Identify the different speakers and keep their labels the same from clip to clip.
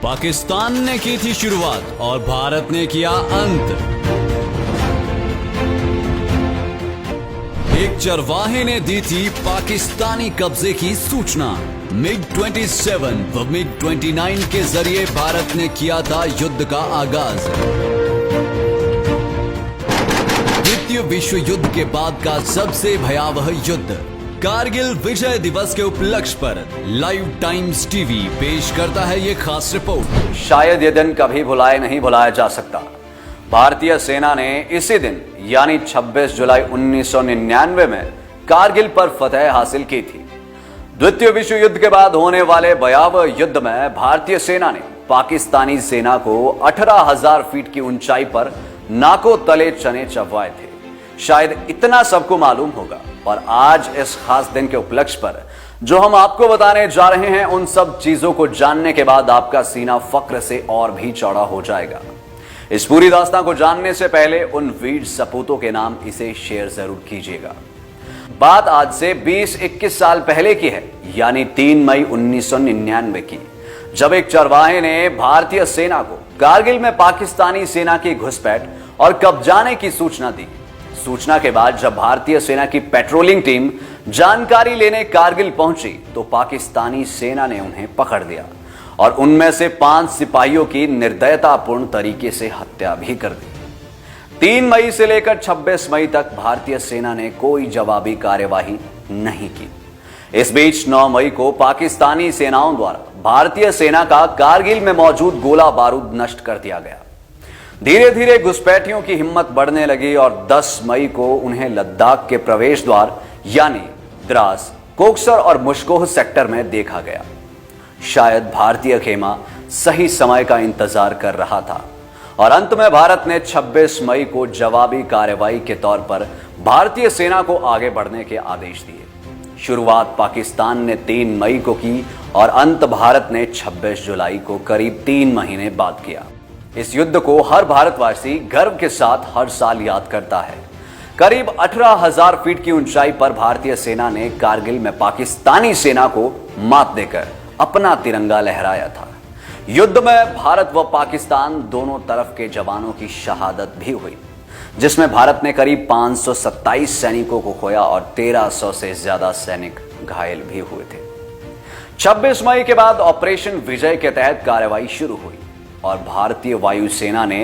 Speaker 1: पाकिस्तान ने की थी शुरुआत और भारत ने किया अंत। एक चरवाहे ने दी थी पाकिस्तानी कब्जे की सूचना। MiG-27 व MiG-29 के जरिए भारत ने किया था युद्ध का आगाज। द्वितीय विश्व युद्ध के बाद का सबसे भयावह युद्ध। कारगिल विजय दिवस के उपलक्ष्य पर लाइव टाइम्स टीवी पेश करता है ये खास रिपोर्ट।
Speaker 2: शायद ये दिन कभी नहीं भुलाया जा सकता। भारतीय सेना ने इसी दिन यानी 26 जुलाई 1999 में कारगिल पर फतह हासिल की थी। द्वितीय विश्व युद्ध के बाद होने वाले भयावह युद्ध में भारतीय सेना ने पाकिस्तानी सेना को 18,000 फीट की ऊंचाई पर नाकों तले चने चबवाए थे। शायद इतना सबको मालूम होगा, और आज इस खास दिन के उपलक्ष्य पर जो हम आपको बताने जा रहे हैं, उन सब चीजों को जानने के बाद आपका सीना फक्र से और भी चौड़ा हो जाएगा। इस पूरी दास्तां को जानने से पहले उन वीर सपूतों के नाम इसे शेयर जरूर कीजिएगा। बात आज से 20-21 साल पहले की है, यानी 3 मई 1999 की, जब एक चरवाहे ने भारतीय सेना को कारगिल में पाकिस्तानी सेना की घुसपैठ और कब्जाने की सूचना दी। सूचना के बाद जब भारतीय सेना की पेट्रोलिंग टीम जानकारी लेने कारगिल पहुंची तो पाकिस्तानी सेना ने उन्हें पकड़ लिया और उनमें से 5 सिपाहियों की निर्दयतापूर्ण तरीके से हत्या भी कर दी। 3 मई से लेकर 26 मई तक भारतीय सेना ने कोई जवाबी कार्यवाही नहीं की। इस बीच 9 मई को पाकिस्तानी सेनाओं द्वारा भारतीय सेना का कारगिल में मौजूद गोला बारूद नष्ट कर दिया गया। धीरे धीरे घुसपैठियों की हिम्मत बढ़ने लगी और 10 मई को उन्हें लद्दाख के प्रवेश द्वार यानी द्रास, कोकसर और मुश्कोह सेक्टर में देखा गया। शायद भारतीय खेमा सही समय का इंतजार कर रहा था और अंत में भारत ने 26 मई को जवाबी कार्रवाई के तौर पर भारतीय सेना को आगे बढ़ने के आदेश दिए। शुरुआत पाकिस्तान ने 3 मई को की और अंत भारत ने 26 जुलाई को करीब 3 महीने बाद किया। इस युद्ध को हर भारतवासी गर्व के साथ हर साल याद करता है। करीब 18,000 फीट की ऊंचाई पर भारतीय सेना ने कारगिल में पाकिस्तानी सेना को मात देकर अपना तिरंगा लहराया था। युद्ध में भारत व पाकिस्तान दोनों तरफ के जवानों की शहादत भी हुई, जिसमें भारत ने करीब 527 सैनिकों को खोया और 1300 से ज्यादा सैनिक घायल भी हुए थे। 26 मई के बाद ऑपरेशन विजय के तहत कार्रवाई शुरू हुई और भारतीय वायुसेना ने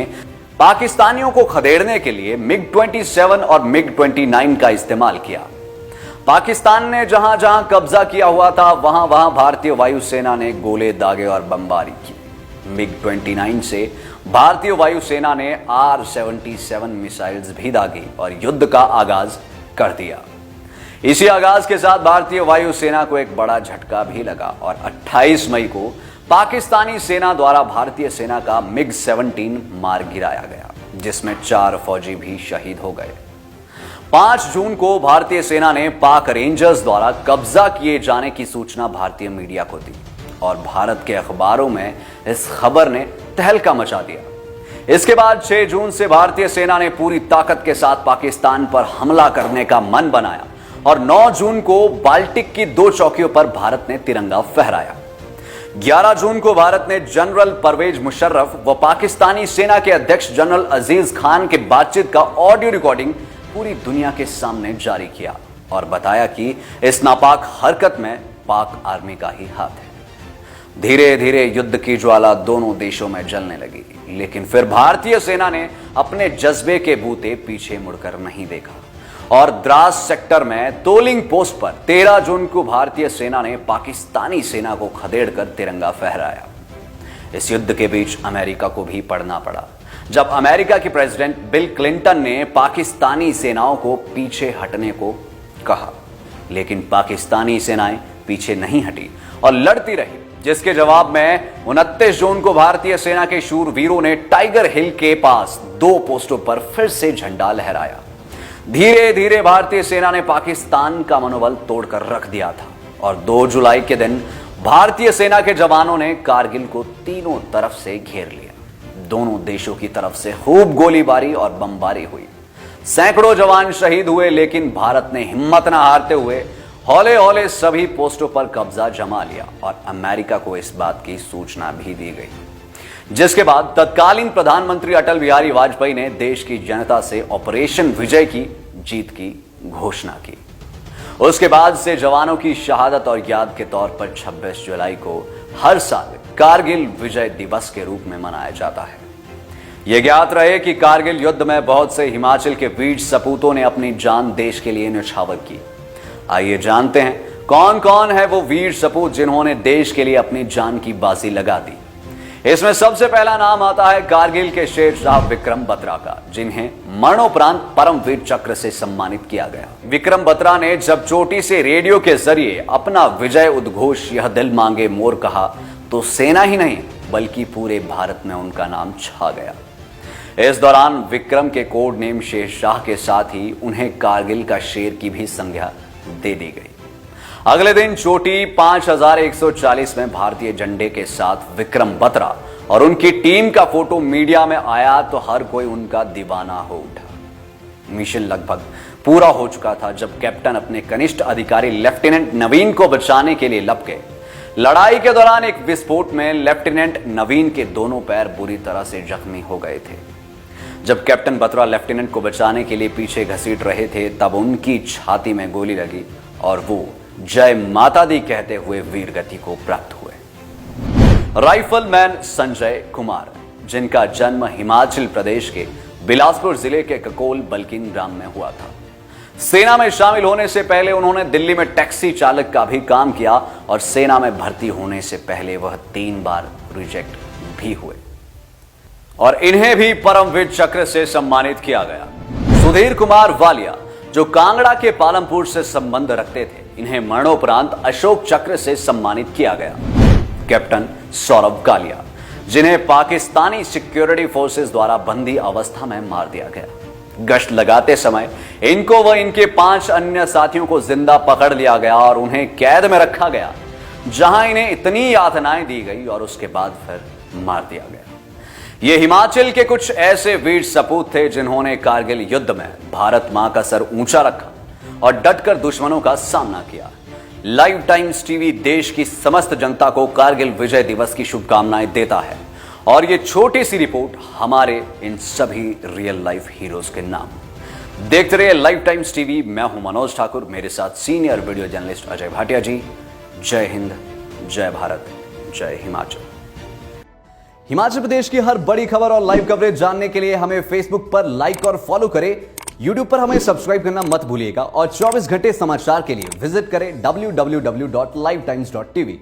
Speaker 2: पाकिस्तानियों को खदेड़ने के लिए MiG-27 और MiG-29 का इस्तेमाल किया। पाकिस्तान ने जहां जहां कब्जा किया हुआ था वहां वहां भारतीय वायुसेना ने गोले दागे और बमबारी की। MiG-29 से भारतीय वायुसेना ने R-77 मिसाइल्स भी दागी और युद्ध का आगाज कर दिया। इसी आगाज के साथ भारतीय वायुसेना को एक बड़ा झटका भी लगा और 28 मई को पाकिस्तानी सेना द्वारा भारतीय सेना का MiG-17 मार गिराया गया, जिसमें 4 फौजी भी शहीद हो गए। 5 जून को भारतीय सेना ने पाक रेंजर्स द्वारा कब्जा किए जाने की सूचना भारतीय मीडिया को दी और भारत के अखबारों में इस खबर ने तहलका मचा दिया। इसके बाद 6 जून से भारतीय सेना ने पूरी ताकत के साथ पाकिस्तान पर हमला करने का मन बनाया और 9 जून को बाल्टिक की 2 चौकियों पर भारत ने तिरंगा फहराया। 11 जून को भारत ने जनरल परवेज मुशर्रफ व पाकिस्तानी सेना के अध्यक्ष जनरल अजीज खान के बातचीत का ऑडियो रिकॉर्डिंग पूरी दुनिया के सामने जारी किया और बताया कि इस नापाक हरकत में पाक आर्मी का ही हाथ है। धीरे धीरे युद्ध की ज्वाला दोनों देशों में जलने लगी, लेकिन फिर भारतीय सेना ने अपने जज्बे के बूते पीछे मुड़कर नहीं देखा और द्रास सेक्टर में तोलिंग पोस्ट पर 13 जून को भारतीय सेना ने पाकिस्तानी सेना को खदेड़कर तिरंगा फहराया। इस युद्ध के बीच अमेरिका को भी पड़ना पड़ा, जब अमेरिका के प्रेसिडेंट बिल क्लिंटन ने पाकिस्तानी सेनाओं को पीछे हटने को कहा, लेकिन पाकिस्तानी सेनाएं पीछे नहीं हटी और लड़ती रही, जिसके जवाब में 29 जून को भारतीय सेना के शूरवीरों ने टाइगर हिल के पास 2 पोस्टों पर फिर से झंडा लहराया। धीरे धीरे भारतीय सेना ने पाकिस्तान का मनोबल तोड़कर रख दिया था और 2 जुलाई के दिन भारतीय सेना के जवानों ने कारगिल को तीनों तरफ से घेर लिया। दोनों देशों की तरफ से खूब गोलीबारी और बमबारी हुई। सैकड़ों जवान शहीद हुए, लेकिन भारत ने हिम्मत न हारते हुए हौले हौले सभी पोस्टों पर कब्जा जमा लिया और अमेरिका को इस बात की सूचना भी दी गई। जिसके बाद तत्कालीन प्रधानमंत्री अटल बिहारी वाजपेयी ने देश की जनता से ऑपरेशन विजय की जीत की घोषणा की। उसके बाद से जवानों की शहादत और याद के तौर पर 26 जुलाई को हर साल कारगिल विजय दिवस के रूप में मनाया जाता है। यह ज्ञात रहे कि कारगिल युद्ध में बहुत से हिमाचल के वीर सपूतों ने अपनी जान देश के लिए न्यौछावर की। आइए जानते हैं कौन कौन है वो वीर सपूत जिन्होंने देश के लिए अपनी जान की बाजी लगा दी। इसमें सबसे पहला नाम आता है कारगिल के शेरशाह विक्रम बत्रा का, जिन्हें मरणोपरांत परमवीर चक्र से सम्मानित किया गया। विक्रम बत्रा ने जब चोटी से रेडियो के जरिए अपना विजय उद्घोष यह दिल मांगे मोर कहा तो सेना ही नहीं बल्कि पूरे भारत में उनका नाम छा गया। इस दौरान विक्रम के कोड नेम शेरशाह के साथ ही उन्हें कारगिल का शेर की भी संज्ञा दे दी गई। अगले दिन चोटी 5140 में भारतीय झंडे के साथ विक्रम बत्रा और उनकी टीम का फोटो मीडिया में आया तो हर कोई उनका दीवाना हो उठा। मिशन लगभग पूरा हो चुका था जब कैप्टन अपने कनिष्ठ अधिकारी लेफ्टिनेंट नवीन को बचाने के लिए लप गए। लड़ाई के दौरान एक विस्फोट में लेफ्टिनेंट नवीन के दोनों पैर बुरी तरह से जख्मी हो गए थे। जब कैप्टन बत्रा लेफ्टिनेंट को बचाने के लिए पीछे घसीट रहे थे तब उनकी छाती में गोली लगी और वो जय माता दी कहते हुए वीर गति को प्राप्त हुए। राइफलमैन संजय कुमार, जिनका जन्म हिमाचल प्रदेश के बिलासपुर जिले के ककोल बल्किन ग्राम में हुआ था। सेना में शामिल होने से पहले उन्होंने दिल्ली में टैक्सी चालक का भी काम किया और सेना में भर्ती होने से पहले वह 3 बार रिजेक्ट भी हुए और इन्हें भी परमवीर चक्र से सम्मानित किया गया। सुधीर कुमार वालिया, जो कांगड़ा के पालमपुर से संबंध रखते थे, इन्हें मरणोपरांत अशोक चक्र से सम्मानित किया गया। कैप्टन सौरभ कालिया, जिन्हें पाकिस्तानी सिक्योरिटी फोर्सेस द्वारा बंदी अवस्था में मार दिया गया। गश्त लगाते समय इनको व इनके 5 अन्य साथियों को जिंदा पकड़ लिया गया और उन्हें कैद में रखा गया, जहां इन्हें इतनी यातनाएं दी गई और उसके बाद फिर मार दिया गया। ये हिमाचल के कुछ ऐसे वीर सपूत थे जिन्होंने कारगिल युद्ध में भारत मां का सर ऊंचा रखा और डटकर दुश्मनों का सामना किया। लाइव टाइम्स टीवी देश की समस्त जनता को कारगिल विजय दिवस की शुभकामनाएं देता है और ये छोटी सी रिपोर्ट हमारे इन सभी रियल लाइफ हीरोज के नाम। देखते रहिए लाइव टाइम्स टीवी। मैं हूं मनोज ठाकुर, मेरे साथ senior video journalist Ajay Bhatia ji. जय हिंद, जय भारत, जय हिमाचल।
Speaker 1: हिमाचल प्रदेश की हर बड़ी खबर और लाइव कवरेज जानने के लिए हमें फेसबुक पर लाइक और फॉलो करें। यूट्यूब पर हमें सब्सक्राइब करना मत भूलिएगा और 24 घंटे समाचार के लिए विजिट करें www.livetimes.tv।